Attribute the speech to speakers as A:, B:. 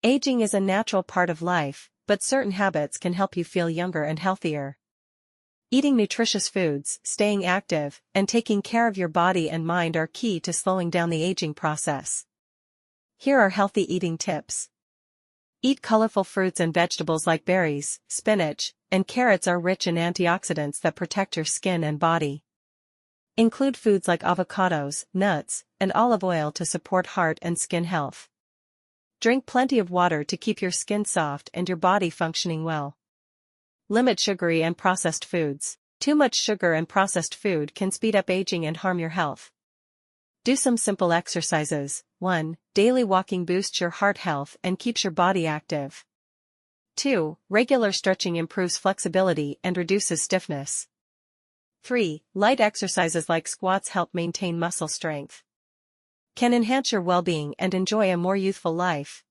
A: Aging is a natural part of life, but certain habits can help you feel younger and healthier. Eating nutritious foods, staying active, and taking care of your body and mind are key to slowing down the aging process. Here are healthy eating tips. Eat colorful fruits and vegetables like berries, spinach, and carrots are rich in antioxidants that protect your skin and body. Include foods like avocados, nuts, and olive oil to support heart and skin health. Drink plenty of water to keep your skin soft and your body functioning well. Limit sugary and processed foods. Too much sugar and processed food can speed up aging and harm your health. Do some simple exercises. 1. Daily walking boosts your heart health and keeps your body active. 2. Regular stretching improves flexibility and reduces stiffness. 3. Light exercises like squats help maintain muscle strength. Can enhance your well-being and enjoy a more youthful life.